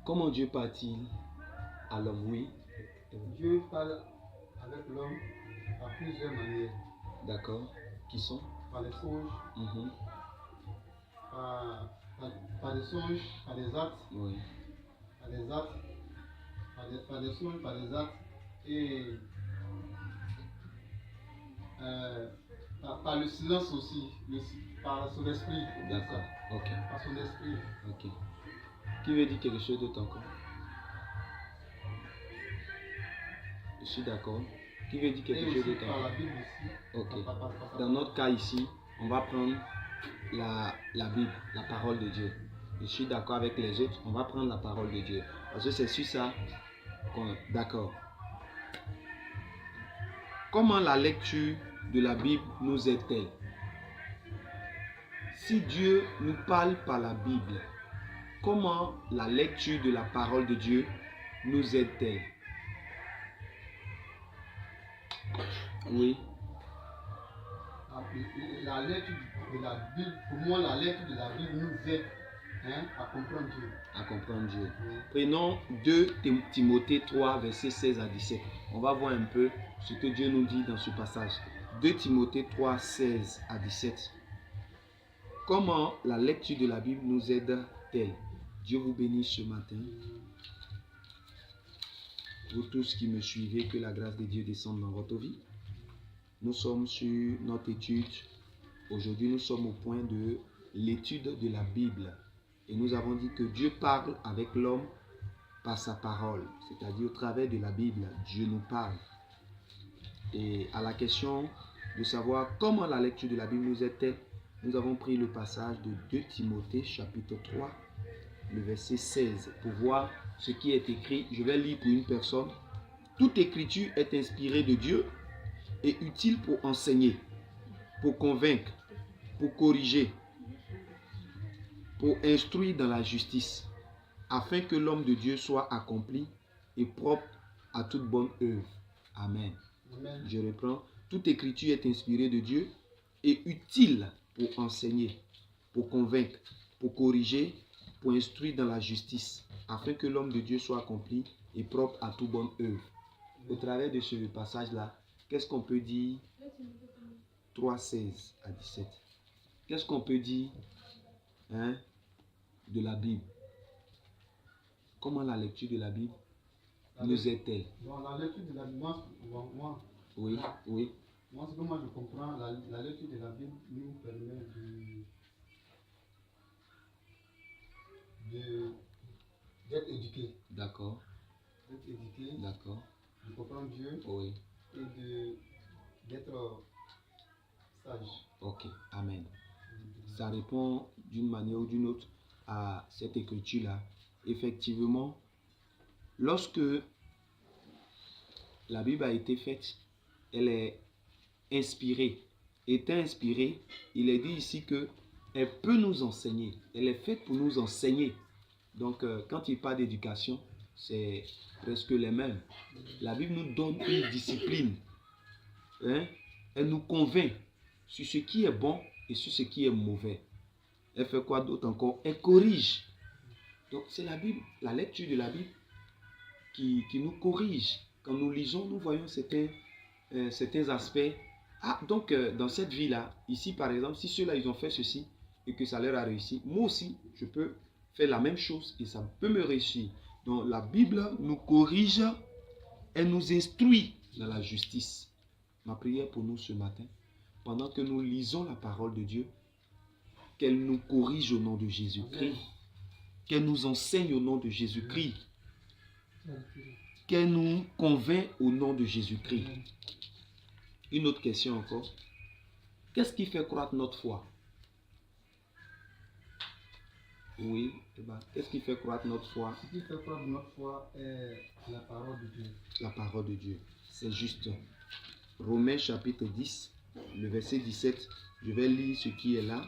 Comment Dieu parle-t-il à l'homme? Oui. Dieu parle avec l'homme à plusieurs manières. D'accord. Qui sont? Par les songes, par les songes, par les actes, Oui. par les actes, par les songes, par les actes et par le silence aussi, par son esprit. D'accord. Ok. Par son esprit. Ok. Qui veut dire quelque chose d'autre encore? Je suis d'accord. Qui veut dire quelque chose d'autre encore? Par la Bible ici. Ok. Dans notre cas ici, on va prendre la Bible, la parole de Dieu. Je suis d'accord avec les autres, on va prendre la parole de Dieu. Parce que c'est sur ça qu'on est d'accord. Comment la lecture de la Bible nous aide-t-elle? Si Dieu nous parle par la Bible, comment la lecture de la parole de Dieu nous aide-t-elle? Oui. La lecture de la Bible, pour moi, la lecture de la Bible nous aide à comprendre Dieu. À comprendre Dieu. Oui. Prenons 2 Timothée 3, versets 16 à 17. On va voir un peu ce que Dieu nous dit dans ce passage. 2 Timothée 3, 16 à 17. Comment la lecture de la Bible nous aide-t-elle? Dieu vous bénisse ce matin. Vous tous qui me suivez, que la grâce de Dieu descende dans votre vie. Nous sommes sur notre étude. Aujourd'hui, nous sommes au point de l'étude de la Bible. Et nous avons dit que Dieu parle avec l'homme par sa parole. C'est-à-dire au travers de la Bible, Dieu nous parle. Et à la question de savoir comment la lecture de la Bible nous aide-t-elle, nous avons pris le passage de 2 Timothée chapitre 3, le verset 16, pour voir ce qui est écrit. Je vais lire pour une personne. Toute écriture est inspirée de Dieu et utile pour enseigner, pour convaincre, pour corriger, pour instruire dans la justice, afin que l'homme de Dieu soit accompli et propre à toute bonne œuvre. Amen. Amen. Je reprends. Toute écriture est inspirée de Dieu et utile pour enseigner, pour convaincre, pour corriger, pour instruire dans la justice, afin que l'homme de Dieu soit accompli et propre à toute bonne œuvre. Au travers de ce passage-là, qu'est-ce qu'on peut dire? 3, 16 à 17. Qu'est-ce qu'on peut dire de la Bible? Comment la lecture de la Bible nous aide-t-elle? Dans la lecture de la Bible, moi, Oui. Moi, ce que moi je comprends, la lecture de la Bible nous permet d'être éduqués. D'accord. D'être éduqués, D'accord. de comprendre Dieu Oui. et d'être sage. Ok. Amen. Ça répond d'une manière ou d'une autre à cette écriture-là. Effectivement, lorsque la Bible a été faite, elle est inspirée. Étant inspirée, il est dit ici que elle peut nous enseigner. Elle est faite pour nous enseigner. Donc, quand il parle d'éducation, c'est presque les mêmes. La Bible nous donne une discipline. Elle nous convainc sur ce qui est bon et sur ce qui est mauvais. Elle fait quoi d'autre encore? Elle corrige. Donc, c'est la Bible, la lecture de la Bible qui nous corrige. Quand nous lisons, nous voyons certains aspects. Ah, donc, dans cette vie-là, ici par exemple, si ceux-là, ils ont fait ceci et que ça leur a réussi, moi aussi, je peux faire la même chose et ça peut me réussir. Donc, la Bible nous corrige, elle nous instruit dans la justice. Ma prière pour nous ce matin, pendant que nous lisons la parole de Dieu, qu'elle nous corrige au nom de Jésus-Christ, qu'elle nous enseigne au nom de Jésus-Christ, qu'elle nous convainc au nom de Jésus-Christ. Une autre question encore. Qu'est-ce qui fait croître notre foi? Oui, qu'est-ce qui fait croître notre foi? Ce qui fait croître notre foi est la parole de Dieu. La parole de Dieu, c'est juste. Romains chapitre 10, le verset 17. Je vais lire ce qui est là.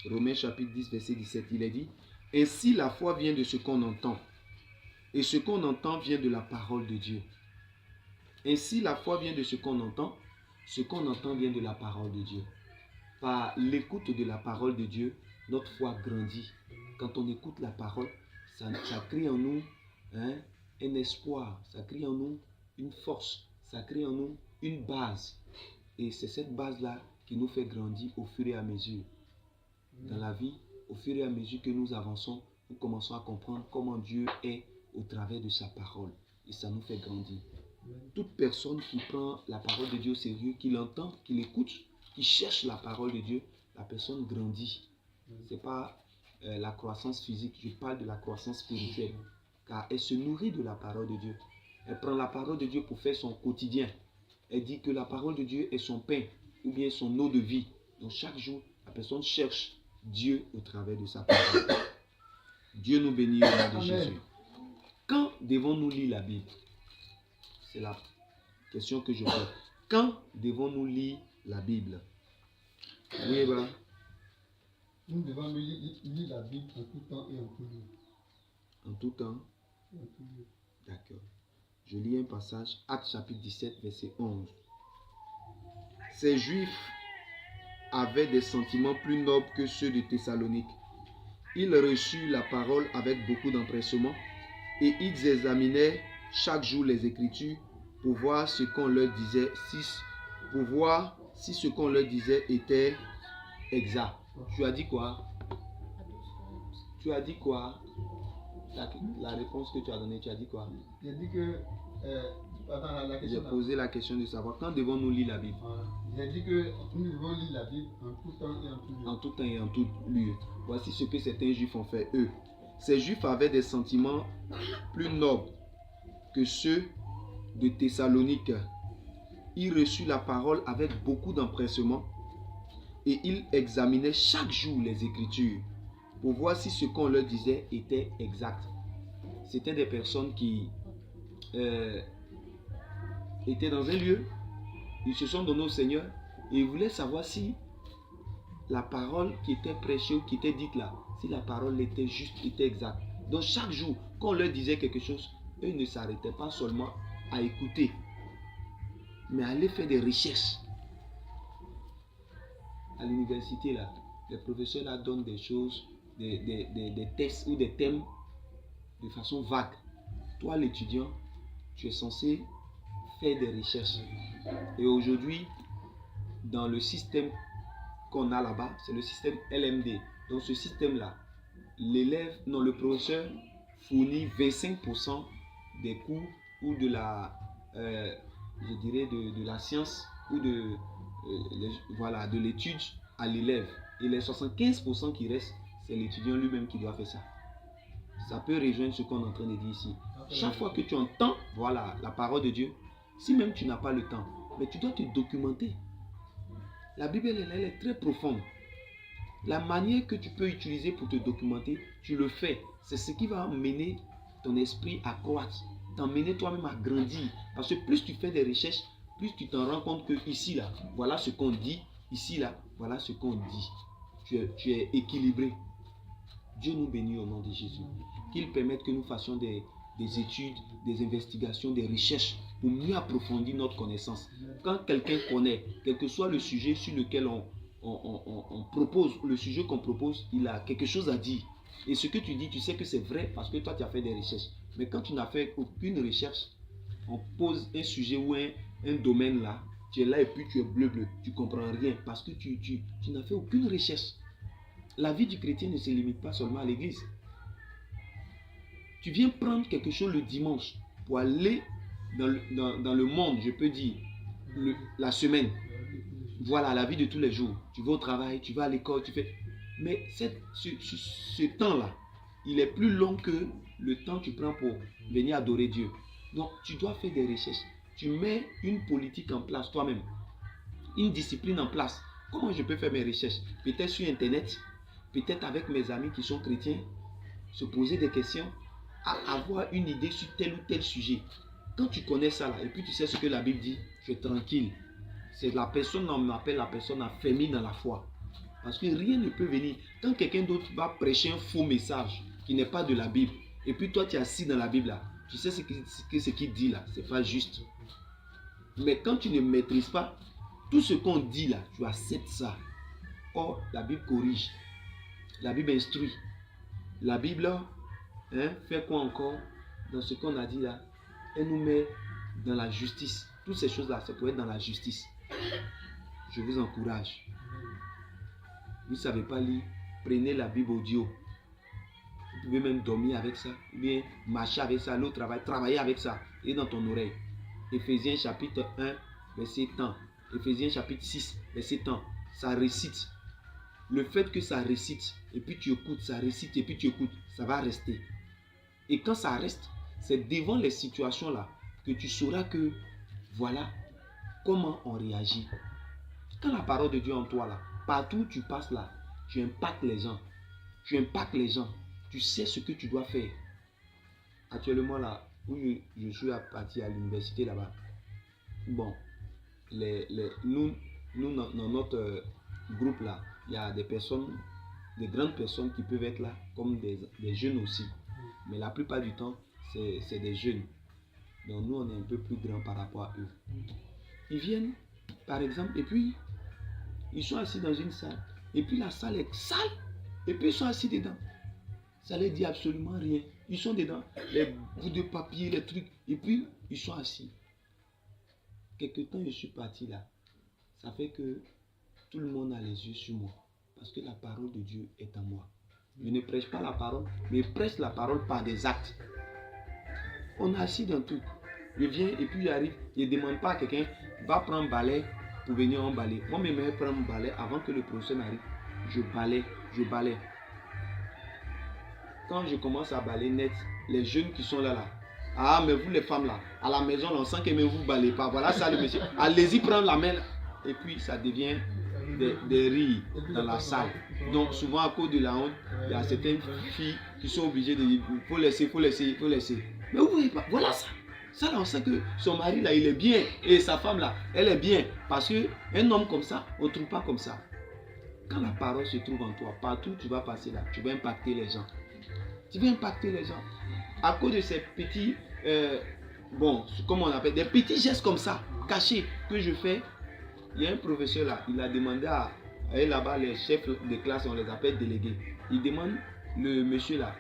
Romains chapitre 10, verset 17. Il est dit: ainsi la foi vient de ce qu'on entend. Et ce qu'on entend vient de la parole de Dieu. Ainsi la foi vient de ce qu'on entend. Ce qu'on entend vient de la parole de Dieu. Par l'écoute de la parole de Dieu, notre foi grandit. Quand on écoute la parole, ça crée en nous un espoir, ça crée en nous une force, ça crée en nous une base. Et c'est cette base-là qui nous fait grandir au fur et à mesure. Dans la vie, au fur et à mesure que nous avançons, nous commençons à comprendre comment Dieu est au travers de sa parole. Et ça nous fait grandir. Toute personne qui prend la parole de Dieu au sérieux, qui l'entend, qui l'écoute, qui cherche la parole de Dieu, la personne grandit. Ce n'est pas la croissance physique, je parle de la croissance spirituelle. Car elle se nourrit de la parole de Dieu. Elle prend la parole de Dieu pour faire son quotidien. Elle dit que la parole de Dieu est son pain ou bien son eau de vie. Donc chaque jour, la personne cherche Dieu au travers de sa parole. Dieu nous bénit au nom de Jésus. Quand devons-nous lire la Bible? C'est la question que je pose. Quand devons-nous lire la Bible? Oui, bah. Nous devons lire la Bible en tout temps et en tout lieu. En tout temps? En tout lieu. D'accord. Je lis un passage, Actes chapitre 17, verset 11. Ces Juifs avaient des sentiments plus nobles que ceux de Thessalonique. Ils reçurent la parole avec beaucoup d'empressement et ils examinaient chaque jour les Écritures pour voir ce qu'on leur disait, si ce qu'on leur disait était exact. Tu as dit quoi? Tu as dit quoi? La réponse que tu as donnée, tu as dit quoi? J'ai dit que... attends, la question... J'ai posé la question de savoir quand devons-nous lire la Bible? J'ai dit que nous devons lire la Bible en tout temps et en tout lieu. En tout temps et en tout lieu. Voici ce que certains Juifs ont fait, eux. Ces Juifs avaient des sentiments plus nobles que ceux de Thessalonique. Ils reçurent la parole avec beaucoup d'empressement et ils examinaient chaque jour les Écritures pour voir si ce qu'on leur disait était exact. C'était des personnes qui étaient dans un lieu, ils se sont donnés au Seigneur et ils voulaient savoir si la parole qui était prêchée ou qui était dite là, si la parole était juste, était exacte. Donc chaque jour, quand on leur disait quelque chose, eux ne s'arrêtaient pas seulement à écouter, mais à aller faire des recherches. À l'université là, les professeurs là donnent des choses, des tests ou des thèmes de façon vague. Toi l'étudiant, tu es censé faire des recherches. Et aujourd'hui, dans le système qu'on a là-bas, c'est le système LMD. Dans ce système-là, le professeur fournit 25% des cours ou de la, je dirais de la science ou de l'étude à l'élève. Et les 75% qui restent, c'est l'étudiant lui-même qui doit faire ça. Ça peut rejoindre ce qu'on est en train de dire ici. Chaque fois que tu entends, la parole de Dieu, si même tu n'as pas le temps, mais tu dois te documenter. La Bible, elle est très profonde. La manière que tu peux utiliser pour te documenter, tu le fais. C'est ce qui va mener ton esprit à croître, t'emmener toi-même à grandir. Parce que plus tu fais des recherches, plus tu t'en rends compte que ici, là, voilà ce qu'on dit. Ici, là, voilà ce qu'on dit. Tu es équilibré. Dieu nous bénit au nom de Jésus. Qu'il permette que nous fassions des études, des investigations, des recherches pour mieux approfondir notre connaissance. Quand quelqu'un connaît, quel que soit le sujet sur lequel on propose, le sujet qu'on propose, il a quelque chose à dire. Et ce que tu dis, tu sais que c'est vrai parce que toi, tu as fait des recherches. Mais quand tu n'as fait aucune recherche, on pose un sujet ou un domaine là, tu es là et puis tu es bleu. Tu ne comprends rien parce que tu n'as fait aucune recherche. La vie du chrétien ne se limite pas seulement à l'église. Tu viens prendre quelque chose le dimanche pour aller dans le monde, je peux dire, la semaine. Voilà, la vie de tous les jours. Tu vas au travail, tu vas à l'école, tu fais... Mais ce temps-là, il est plus long que le temps que tu prends pour venir adorer Dieu. Donc, tu dois faire des recherches. Tu mets une politique en place toi-même. Une discipline en place. Comment je peux faire mes recherches? Peut-être sur Internet, peut-être avec mes amis qui sont chrétiens, se poser des questions, à avoir une idée sur tel ou tel sujet. Quand tu connais ça là, et puis tu sais ce que la Bible dit, tu es tranquille. C'est la personne, on appelle la personne affermie dans la foi. Parce que rien ne peut venir. Quand quelqu'un d'autre va prêcher un faux message qui n'est pas de la Bible, et puis toi tu es assis dans la Bible là, tu sais ce qu'il dit là, c'est pas juste. Mais quand tu ne maîtrises pas, tout ce qu'on dit là, tu acceptes ça. Or, la Bible corrige. La Bible instruit. La Bible fait quoi encore dans ce qu'on a dit là? Elle nous met dans la justice. Toutes ces choses-là, ça peut être dans la justice. Je vous encourage. Vous ne savez pas lire, prenez la Bible audio. Vous pouvez même dormir avec ça, ou bien marcher avec ça, aller au travail, travailler avec ça, et dans ton oreille. Éphésiens chapitre 1, verset 10. Éphésiens chapitre 6, verset 10. Ça récite. Le fait que ça récite, et puis tu écoutes, ça récite, et puis tu écoutes, ça va rester. Et quand ça reste, c'est devant les situations là que tu sauras que voilà comment on réagit. Quand la parole de Dieu est en toi là, partout où tu passes là, tu impactes les gens. Tu impactes les gens. Tu sais ce que tu dois faire. Actuellement là, où je suis parti à l'université là-bas. Bon, nous dans notre groupe là, il y a des personnes, des grandes personnes qui peuvent être là, comme des jeunes aussi. Mais la plupart du temps, c'est des jeunes. Donc nous, on est un peu plus grands par rapport à eux. Ils viennent, par exemple, et puis, ils sont assis dans une salle. Et puis la salle est sale. Et puis ils sont assis dedans. Ça ne leur dit absolument rien. Ils sont dedans. Les bouts de papier, les trucs. Et puis, ils sont assis. Quelque temps, je suis parti là. Ça fait que tout le monde a les yeux sur moi. Parce que la parole de Dieu est en moi. Je ne prêche pas la parole, mais prêche la parole par des actes. On est assis dans tout. Je viens et puis j'arrive. Je ne demande pas à quelqu'un, va prendre un balai pour venir en balai. Moi, je vais prendre un balai avant que le professeur n'arrive. Je balaie. Quand je commence à balayer net, les jeunes qui sont là, ah, mais vous les femmes là, à la maison, on sent que même vous ne balayez pas. Voilà ça le monsieur. Allez-y prendre la main là. Et puis ça devient des rires dans la salle. Donc souvent à cause de la honte, il y a certaines filles qui sont obligées de dire, il faut laisser. Mais vous voyez pas, voilà ça. Ça là, on sait que son mari là, il est bien. Et sa femme là, elle est bien. Parce qu'un homme comme ça, on ne trouve pas comme ça. Quand la parole se trouve en toi, partout où tu vas passer là, tu vas impacter les gens. À cause de ces petits, comment on appelle, des petits gestes comme ça, cachés, que je fais. Il y a un professeur là, il a demandé à là-bas, les chefs de classe, on les appelle délégués. Il demande le monsieur là,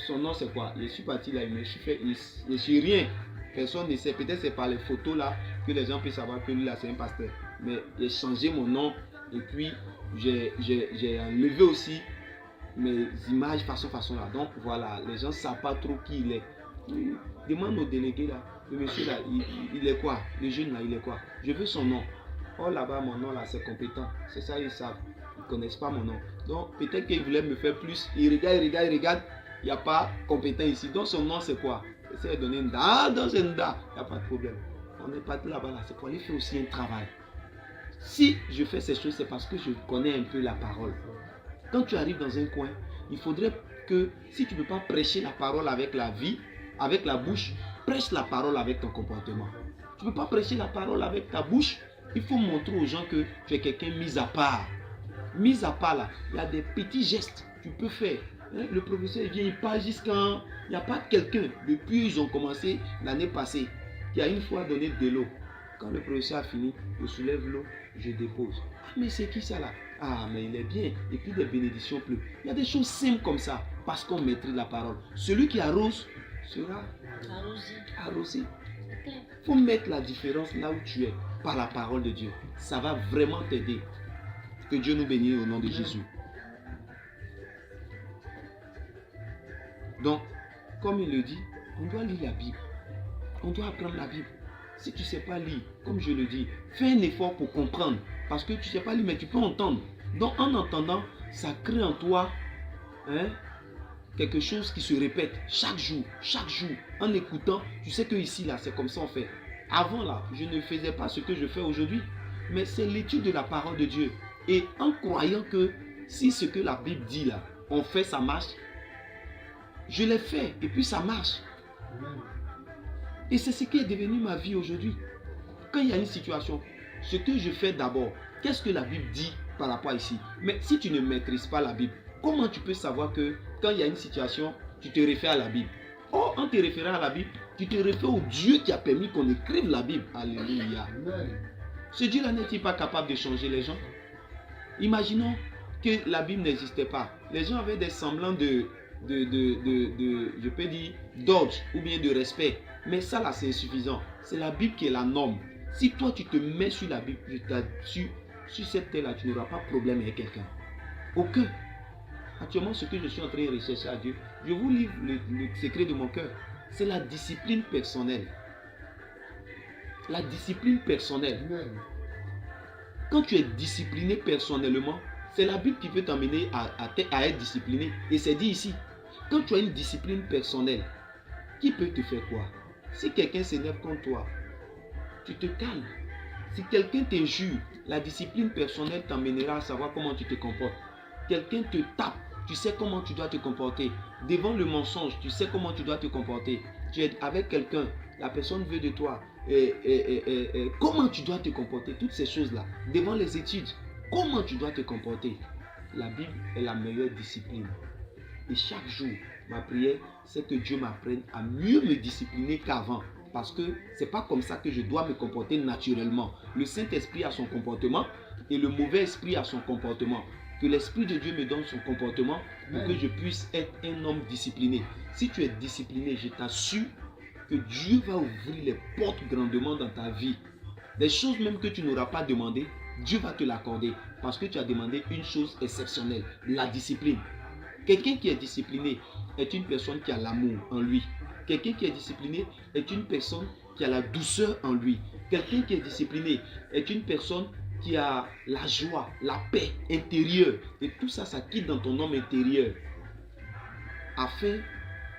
son nom c'est quoi? Je suis parti là, je suis rien. Personne ne sait, peut-être c'est par les photos là que les gens peuvent savoir que lui là c'est un pasteur. Mais j'ai changé mon nom et puis j'ai enlevé aussi mes images façon là. Donc voilà, les gens ne savent pas trop qui il est. Demande au délégué là, le monsieur là, il est quoi? Le jeune là, il est quoi? Je veux son nom. Oh là-bas, mon nom là, c'est compétent. C'est ça, ils savent. Ils ne connaissent pas mon nom. Donc peut-être qu'ils voulaient me faire plus. Ils regardent. Il n'y a pas compétent ici. Donc son nom c'est quoi? C'est de donner Nda, dans un Nda. Il n'y a pas de problème. On est parti là-bas là, c'est pour aller faire aussi un travail. Si je fais ces choses, c'est parce que je connais un peu la parole. Quand tu arrives dans un coin, il faudrait que si tu ne peux pas prêcher la parole avec la vie, avec la bouche, prêche la parole avec ton comportement. Tu ne peux pas prêcher la parole avec ta bouche. Il faut montrer aux gens que tu es quelqu'un mis à part. Mis à part là, il y a des petits gestes que tu peux faire. Le professeur il vient, il parle jusqu'à... Il n'y a pas quelqu'un, depuis ils ont commencé l'année passée, qui a une fois donné de l'eau. Quand le professeur a fini, je soulève l'eau, je dépose. Ah, mais c'est qui ça là? Ah, mais il est bien. Et puis des bénédictions pleuvent. Il y a des choses simples comme ça, parce qu'on maîtrise la parole. Celui qui arrose sera arrosé. Il faut mettre la différence là où tu es, par la parole de Dieu. Ça va vraiment t'aider. Que Dieu nous bénisse au nom de Jésus. Donc, comme il le dit, on doit lire la Bible. On doit apprendre la Bible. Si tu ne sais pas lire, comme je le dis, fais un effort pour comprendre. Parce que tu ne sais pas lire, mais tu peux entendre. Donc, en entendant, ça crée en toi quelque chose qui se répète chaque jour. En écoutant, tu sais que ici, là, c'est comme ça on fait. Avant, là, je ne faisais pas ce que je fais aujourd'hui. Mais c'est l'étude de la parole de Dieu. Et en croyant que si ce que la Bible dit, là, on fait, ça marche, je l'ai fait et puis ça marche. Et c'est ce qui est devenu ma vie aujourd'hui. Quand il y a une situation, ce que je fais d'abord, qu'est-ce que la Bible dit par rapport à ici? Mais si tu ne maîtrises pas la Bible, comment tu peux savoir que quand il y a une situation, tu te réfères à la Bible? Oh, en te référant à la Bible, tu te réfères au Dieu qui a permis qu'on écrive la Bible. Alléluia. Ce Dieu-là n'est-il pas capable de changer les gens? Imaginons que la Bible n'existait pas. Les gens avaient des semblants de je peux dire, d'ordre ou bien de respect. Mais ça là, c'est insuffisant. C'est la Bible qui est la norme. Si toi, tu te mets sur la Bible, je t'assure, sur cette terre-là, tu n'auras pas de problème avec quelqu'un. Aucun. Actuellement, ce que je suis en train de rechercher à Dieu, je vous livre le secret de mon cœur. C'est la discipline personnelle. La discipline personnelle. Quand tu es discipliné personnellement, c'est la Bible qui peut t'emmener à être discipliné. Et c'est dit ici, quand tu as une discipline personnelle, qui peut te faire quoi? Si quelqu'un s'énerve contre toi, tu te calmes. Si quelqu'un t'injure, la discipline personnelle t'emmènera à savoir comment tu te comportes. Quelqu'un te tape, tu sais comment tu dois te comporter. Devant le mensonge, tu sais comment tu dois te comporter. Tu es avec quelqu'un, la personne veut de toi. Comment tu dois te comporter, toutes ces choses-là. Devant les études, comment tu dois te comporter. La Bible est la meilleure discipline. Et chaque jour, ma prière, c'est que Dieu m'apprenne à mieux me discipliner qu'avant. Parce que ce n'est pas comme ça que je dois me comporter naturellement. Le Saint-Esprit a son comportement et le mauvais esprit a son comportement. Que l'Esprit de Dieu me donne son comportement pour que je puisse être un homme discipliné. Si tu es discipliné, je t'assure que Dieu va ouvrir les portes grandement dans ta vie. Des choses même que tu n'auras pas demandé, Dieu va te l'accorder. Parce que tu as demandé une chose exceptionnelle, la discipline. Quelqu'un qui est discipliné est une personne qui a l'amour en lui. Quelqu'un qui est discipliné est une personne qui a la douceur en lui. Quelqu'un qui est discipliné est une personne qui a la joie, la paix intérieure. Et tout ça, ça quitte dans ton homme intérieur. Afin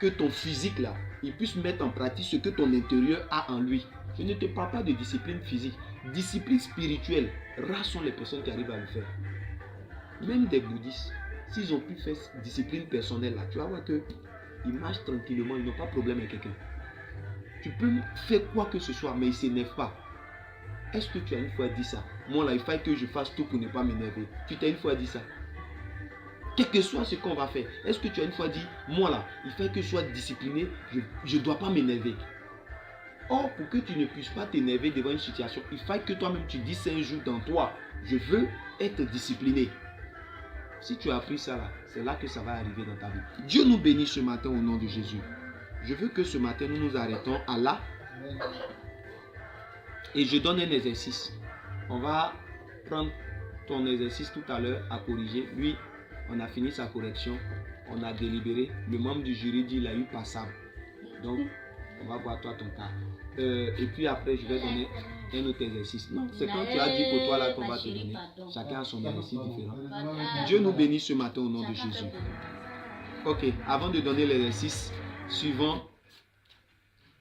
que ton physique là, il puisse mettre en pratique ce que ton intérieur a en lui. Je ne te parle pas de discipline physique. Discipline spirituelle, rares sont les personnes qui arrivent à le faire. Même des bouddhistes, s'ils ont pu faire discipline personnelle là, tu vas voir qu'ils marchent tranquillement, ils n'ont pas de problème avec quelqu'un. Tu peux faire quoi que ce soit, mais ils ne s'énervent pas. Est-ce que tu as une fois dit ça? Moi là, il faut que je fasse tout pour ne pas m'énerver. Tu t'as une fois dit ça? Quel que soit ce qu'on va faire, est-ce que tu as une fois dit, moi là, il faut que je sois discipliné, je ne dois pas m'énerver. Or, pour que tu ne puisses pas t'énerver devant une situation, il faut que toi-même tu dises un jour dans toi, je veux être discipliné. Si tu as appris ça là, c'est là que ça va arriver dans ta vie. Dieu nous bénit ce matin au nom de Jésus. Je veux que ce matin nous nous arrêtons à là. Et je donne un exercice. On va prendre ton exercice tout à l'heure à corriger. Lui, on a fini sa correction. On a délibéré. Le membre du jury dit qu'il a eu passable. Donc, on va voir toi ton cas. Et puis après, je vais donner un autre exercice. Non, c'est quand tu as dit pour toi là qu'on va te donner. Chacun a son exercice différent. Dieu nous bénit ce matin au nom de Jésus. Ok, avant de donner l'exercice suivant,